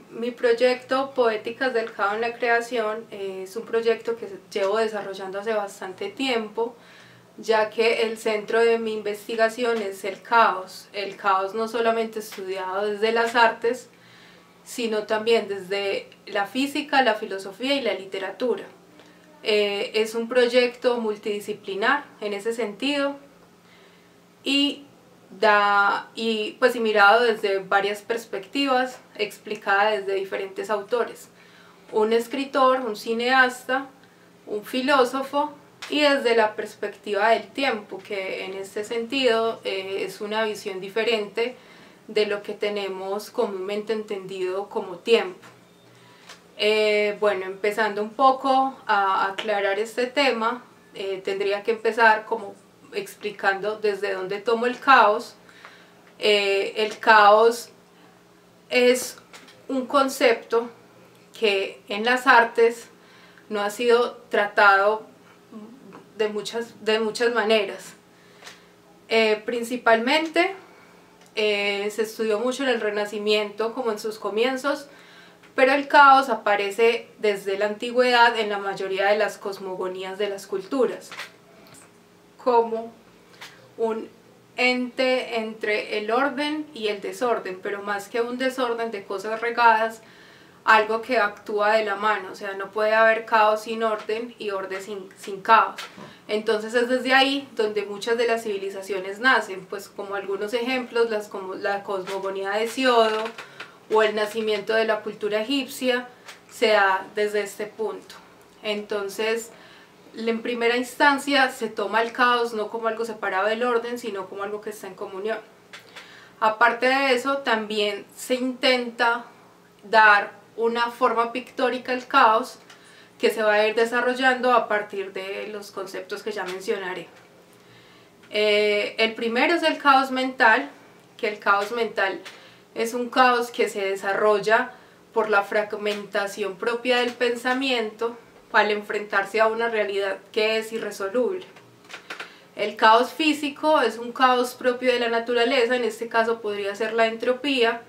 Mi proyecto Poéticas del Caos en la Creación es un proyecto que llevo desarrollando hace bastante tiempo, ya que el centro de mi investigación es el caos no solamente estudiado desde las artes, sino también desde la física, la filosofía y la literatura. Es un proyecto multidisciplinar en ese sentido y mirado desde varias perspectivas, explicada desde diferentes autores: un escritor, un cineasta, un filósofo, y desde la perspectiva del tiempo, que en este sentido es una visión diferente de lo que tenemos comúnmente entendido como tiempo. Bueno, empezando un poco a aclarar este tema, tendría que empezar como explicando desde dónde tomo el caos. El caos es un concepto que en las artes no ha sido tratado de muchas maneras. Principalmente se estudió mucho en el Renacimiento, como en sus comienzos, pero el caos aparece desde la antigüedad en la mayoría de las cosmogonías de las culturas, como un ente entre el orden y el desorden, pero más que un desorden de cosas regadas, algo que actúa de la mano. O sea, no puede haber caos sin orden y orden sin caos. Entonces es desde ahí donde muchas de las civilizaciones nacen, pues como algunos ejemplos, la cosmogonía de Hesiodo o el nacimiento de la cultura egipcia se da desde este punto. Entonces, en primera instancia se toma el caos no como algo separado del orden, sino como algo que está en comunión. Aparte de eso, también se intenta dar una forma pictórica al caos que se va a ir desarrollando a partir de los conceptos que ya mencionaré. El primero es el caos mental, que el caos mental es un caos que se desarrolla por la fragmentación propia del pensamiento al enfrentarse a una realidad que es irresoluble. El caos físico es un caos propio de la naturaleza, en este caso podría ser la entropía,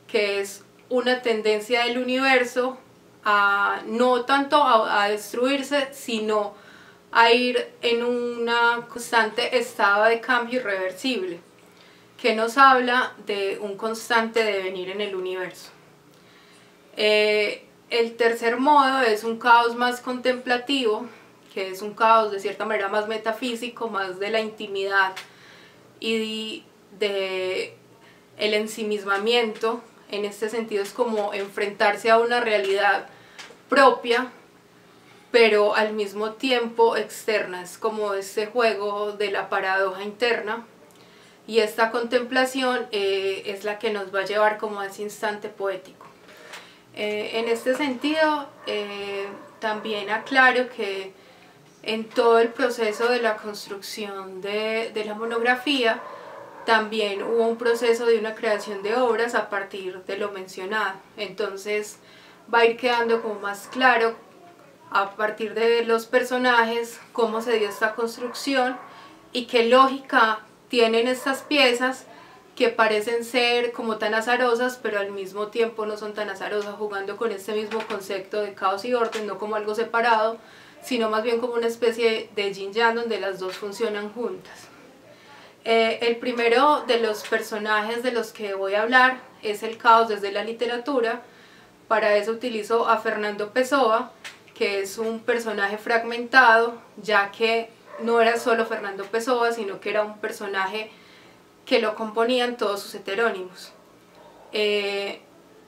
que es una tendencia del universo a no tanto a destruirse, sino a ir en un constante estado de cambio irreversible, que nos habla de un constante devenir en el universo. El tercer modo es un caos más contemplativo, que es un caos de cierta manera más metafísico, más de la intimidad y de el ensimismamiento. En este sentido es como enfrentarse a una realidad propia, pero al mismo tiempo externa. Es como este juego de la paradoja interna, y esta contemplación es la que nos va a llevar como a ese instante poético. En este sentido, también aclaro que en todo el proceso de la construcción de la monografía también hubo un proceso de una creación de obras a partir de lo mencionado. Entonces va a ir quedando como más claro a partir de los personajes cómo se dio esta construcción y qué lógica tienen estas piezas que parecen ser como tan azarosas, pero al mismo tiempo no son tan azarosas, jugando con este mismo concepto de caos y orden, no como algo separado, sino más bien como una especie de yin yang donde las dos funcionan juntas. El primero de los personajes de los que voy a hablar es el caos desde la literatura. Para eso utilizo a Fernando Pessoa, que es un personaje fragmentado, ya que no era solo Fernando Pessoa, sino que era un personaje que lo componían todos sus heterónimos, que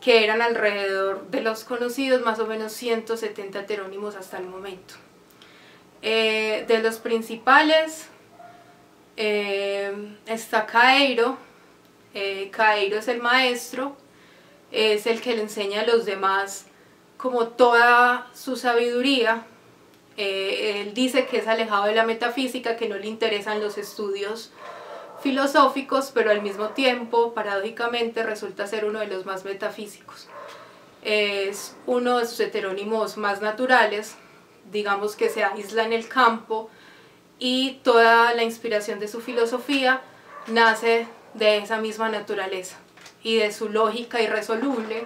eran alrededor de los conocidos, más o menos 170 heterónimos hasta el momento. De los principales está Caeiro. Caeiro es el maestro, es el que le enseña a los demás como toda su sabiduría. Él dice que es alejado de la metafísica, que no le interesan los estudios filosóficos, pero al mismo tiempo, paradójicamente, resulta ser uno de los más metafísicos. Es uno de sus heterónimos más naturales, digamos que se aísla en el campo, y toda la inspiración de su filosofía nace de esa misma naturaleza y de su lógica irresoluble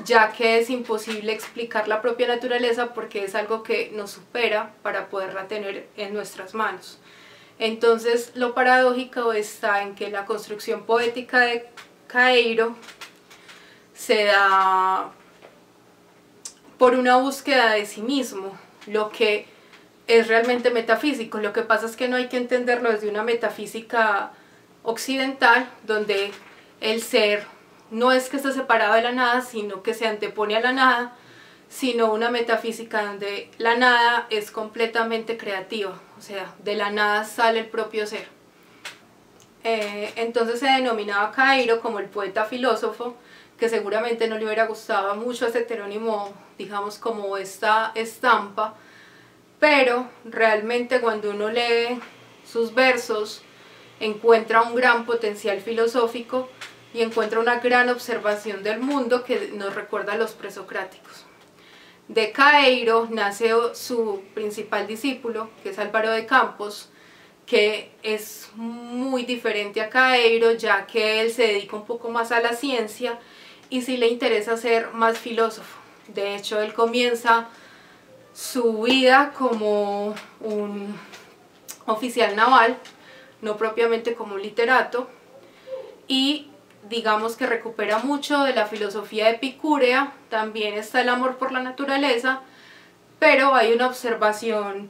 ya que es imposible explicar la propia naturaleza porque es algo que nos supera para poderla tener en nuestras manos. Entonces lo paradójico está en que la construcción poética de Caeiro se da por una búsqueda de sí mismo, lo que es realmente metafísico. Lo que pasa es que no hay que entenderlo desde una metafísica occidental, donde el ser no es que esté separado de la nada, sino que se antepone a la nada, sino una metafísica donde la nada es completamente creativa, o sea, de la nada sale el propio ser. Entonces se denominaba Caeiro como el poeta filósofo, que seguramente no le hubiera gustado mucho a ese heterónimo, digamos, como esta estampa, pero realmente cuando uno lee sus versos encuentra un gran potencial filosófico y encuentra una gran observación del mundo que nos recuerda a los presocráticos. De Caeiro nace su principal discípulo, que es Álvaro de Campos, que es muy diferente a Caeiro, ya que él se dedica un poco más a la ciencia y sí le interesa ser más filósofo. De hecho, él comienza su vida como un oficial naval, no propiamente como un literato, y digamos que recupera mucho de la filosofía epicúrea. También está el amor por la naturaleza, pero hay una observación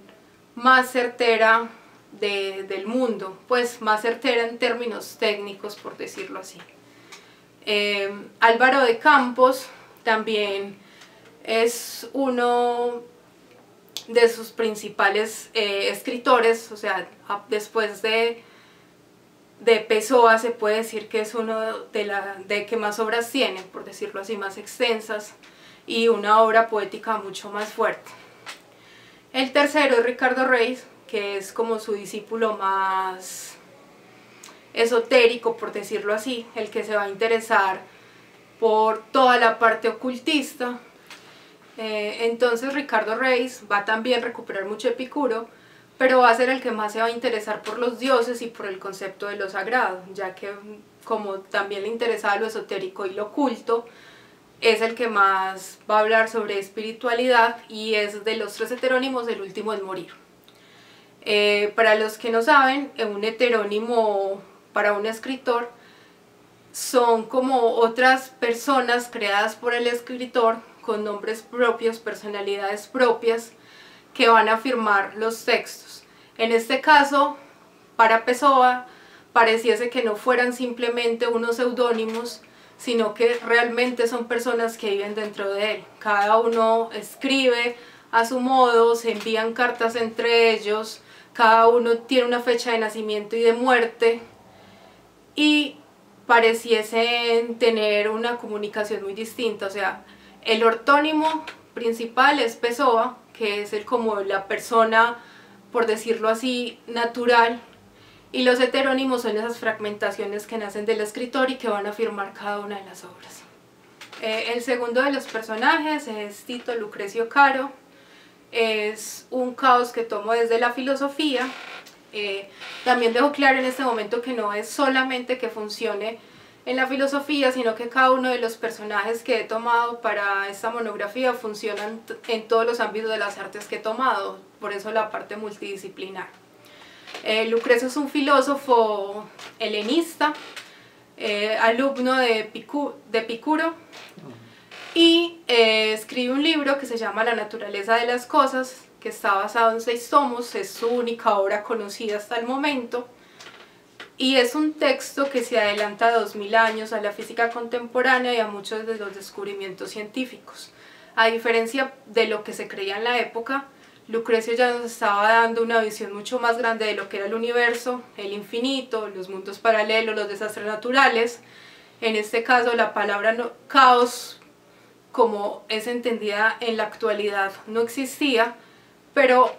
más certera del mundo, pues más certera en términos técnicos, por decirlo así. Álvaro de Campos también es uno de sus principales escritores, o sea, después de Pessoa se puede decir que es uno de que más obras tiene, por decirlo así, más extensas, y una obra poética mucho más fuerte. El tercero es Ricardo Reis, que es como su discípulo más esotérico, por decirlo así, el que se va a interesar por toda la parte ocultista. Entonces Ricardo Reis va a también recuperar mucho Epicuro, pero va a ser el que más se va a interesar por los dioses y por el concepto de lo sagrado, ya que como también le interesaba lo esotérico y lo oculto, es el que más va a hablar sobre espiritualidad y es de los tres heterónimos el último en morir. Para los que no saben, un heterónimo para un escritor son como otras personas creadas por el escritor con nombres propios, personalidades propias, que van a firmar los textos. En este caso, para Pessoa, pareciese que no fueran simplemente unos seudónimos, sino que realmente son personas que viven dentro de él. Cada uno escribe a su modo, se envían cartas entre ellos, cada uno tiene una fecha de nacimiento y de muerte, y pareciesen tener una comunicación muy distinta. O sea, el ortónimo principal es Pessoa, que es como la persona, por decirlo así, natural, y los heterónimos son esas fragmentaciones que nacen del escritor y que van a firmar cada una de las obras. El segundo de los personajes es Tito Lucrecio Caro. Es un caos que tomo desde la filosofía. También dejo claro en este momento que no es solamente que funcione en la filosofía, sino que cada uno de los personajes que he tomado para esta monografía funcionan en todos los ámbitos de las artes que he tomado, por eso la parte multidisciplinar. Lucrecio es un filósofo helenista, alumno de Epicuro, y escribe un libro que se llama La naturaleza de las cosas, que está basado en 6 tomos, es su única obra conocida hasta el momento, y es un texto que se adelanta 2000 años a la física contemporánea y a muchos de los descubrimientos científicos. A diferencia de lo que se creía en la época, Lucrecio ya nos estaba dando una visión mucho más grande de lo que era el universo, el infinito, los mundos paralelos, los desastres naturales. En este caso la palabra caos, como es entendida en la actualidad, no existía, pero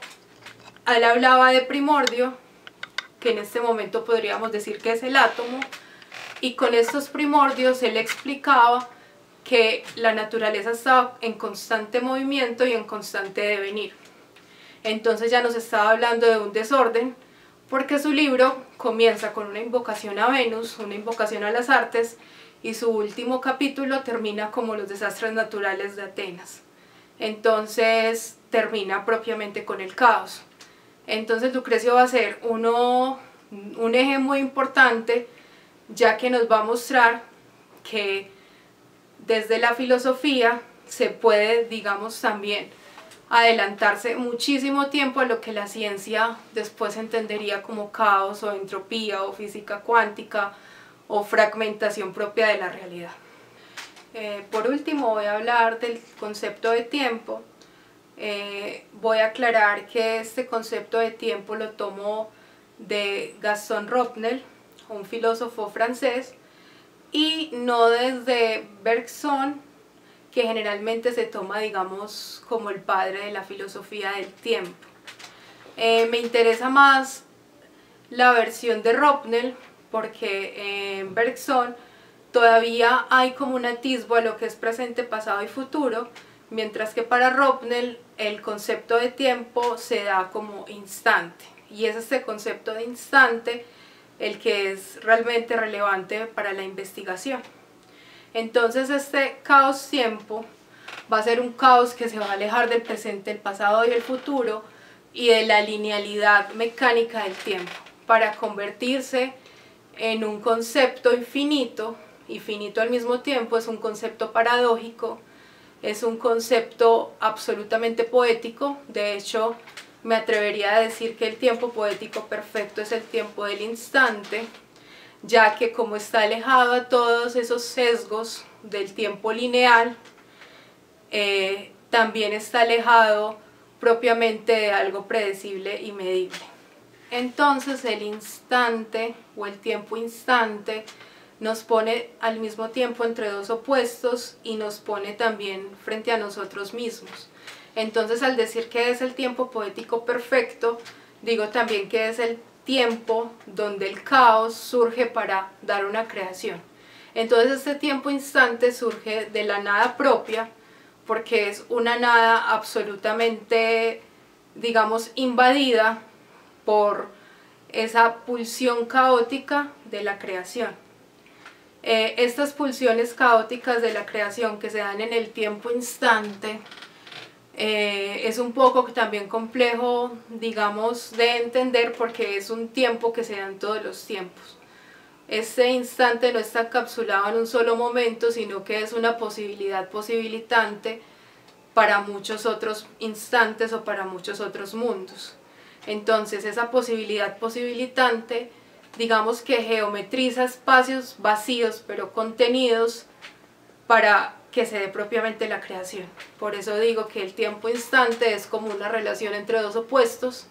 él hablaba de primordio, que en este momento podríamos decir que es el átomo, y con estos primordios él explicaba que la naturaleza estaba en constante movimiento y en constante devenir. Entonces ya nos estaba hablando de un desorden, porque su libro comienza con una invocación a Venus, una invocación a las artes, y su último capítulo termina como los desastres naturales de Atenas. Entonces termina propiamente con el caos. Entonces Lucrecio va a ser un eje muy importante, ya que nos va a mostrar que desde la filosofía se puede, digamos, también adelantarse muchísimo tiempo a lo que la ciencia después entendería como caos o entropía o física cuántica o fragmentación propia de la realidad. Por último voy a hablar del concepto de tiempo. Voy a aclarar que este concepto de tiempo lo tomo de Gaston Roussel, un filósofo francés, y no desde Bergson, que generalmente se toma, digamos, como el padre de la filosofía del tiempo. Me interesa más la versión de Roussel, porque en Bergson todavía hay como un atisbo a lo que es presente, pasado y futuro, mientras que para Roussel el concepto de tiempo se da como instante, y es este concepto de instante el que es realmente relevante para la investigación. Entonces este caos tiempo va a ser un caos que se va a alejar del presente, el pasado y el futuro y de la linealidad mecánica del tiempo, para convertirse en un concepto infinito. Infinito al mismo tiempo es un concepto paradójico, es un concepto absolutamente poético. De hecho, me atrevería a decir que el tiempo poético perfecto es el tiempo del instante, ya que como está alejado a todos esos sesgos del tiempo lineal, también está alejado propiamente de algo predecible y medible. Entonces el instante o el tiempo instante nos pone al mismo tiempo entre dos opuestos y nos pone también frente a nosotros mismos. Entonces, al decir que es el tiempo poético perfecto, digo también que es el tiempo donde el caos surge para dar una creación. Entonces este tiempo instante surge de la nada propia, porque es una nada absolutamente, digamos, invadida por esa pulsión caótica de la creación. Estas pulsiones caóticas de la creación que se dan en el tiempo instante es un poco también complejo, digamos, de entender, porque es un tiempo que se da en todos los tiempos. Este instante no está encapsulado en un solo momento, sino que es una posibilidad posibilitante para muchos otros instantes o para muchos otros mundos. Entonces esa posibilidad posibilitante, digamos que geometriza espacios vacíos pero contenidos para que se dé propiamente la creación. Por eso digo que el tiempo instante es como una relación entre dos opuestos,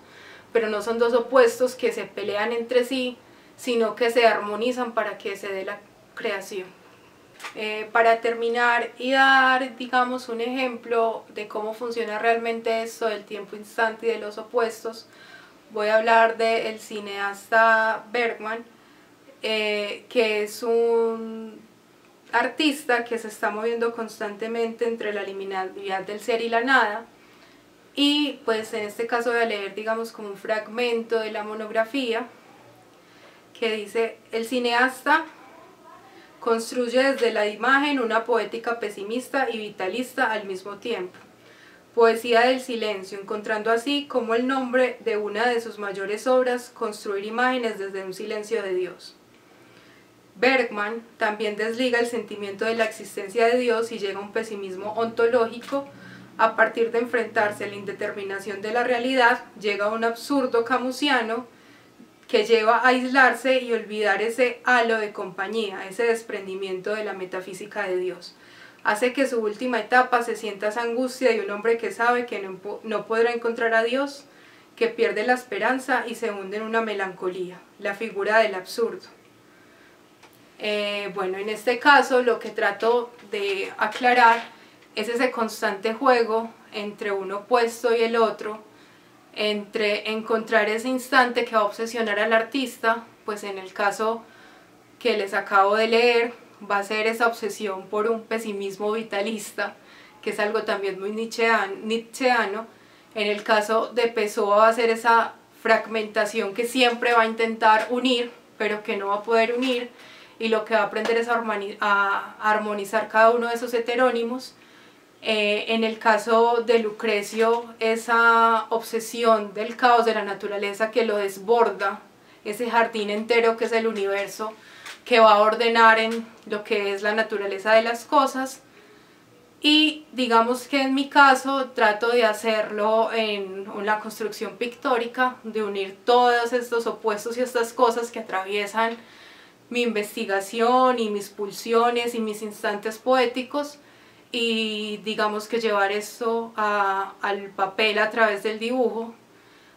pero no son dos opuestos que se pelean entre sí, sino que se armonizan para que se dé la creación. Para terminar y dar, digamos, un ejemplo de cómo funciona realmente esto del tiempo instante y de los opuestos, voy a hablar del cineasta Bergman, que es un artista que se está moviendo constantemente entre la liminalidad del ser y la nada. Y pues en este caso voy a leer, digamos, como un fragmento de la monografía que dice: el cineasta construye desde la imagen una poética pesimista y vitalista al mismo tiempo, poesía del silencio, encontrando así como el nombre de una de sus mayores obras, construir imágenes desde un silencio de Dios. Bergman también desliga el sentimiento de la existencia de Dios y llega a un pesimismo ontológico. A partir de enfrentarse a la indeterminación de la realidad, llega a un absurdo camusiano que lleva a aislarse y olvidar ese halo de compañía, ese desprendimiento de la metafísica de Dios. Hace que su última etapa se sienta esa angustia de un hombre que sabe que no podrá encontrar a Dios, que pierde la esperanza y se hunde en una melancolía, la figura del absurdo. Bueno, en este caso lo que trato de aclarar es ese constante juego entre un opuesto y el otro, entre encontrar ese instante que va a obsesionar al artista. Pues en el caso que les acabo de leer, va a ser esa obsesión por un pesimismo vitalista, que es algo también muy nietzscheano. En el caso de Pessoa va a ser esa fragmentación que siempre va a intentar unir, pero que no va a poder unir. y lo que va a aprender es a armonizar cada uno de esos heterónimos. En el caso de Lucrecio, esa obsesión del caos de la naturaleza que lo desborda, ese jardín entero que es el universo, que va a ordenar en lo que es la naturaleza de las cosas. Y digamos que en mi caso trato de hacerlo en una construcción pictórica, de unir todos estos opuestos y estas cosas que atraviesan mi investigación y mis pulsiones y mis instantes poéticos, y digamos que llevar esto al papel a través del dibujo,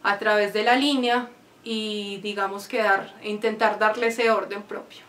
a través de la línea, y digamos que intentar darle ese orden propio.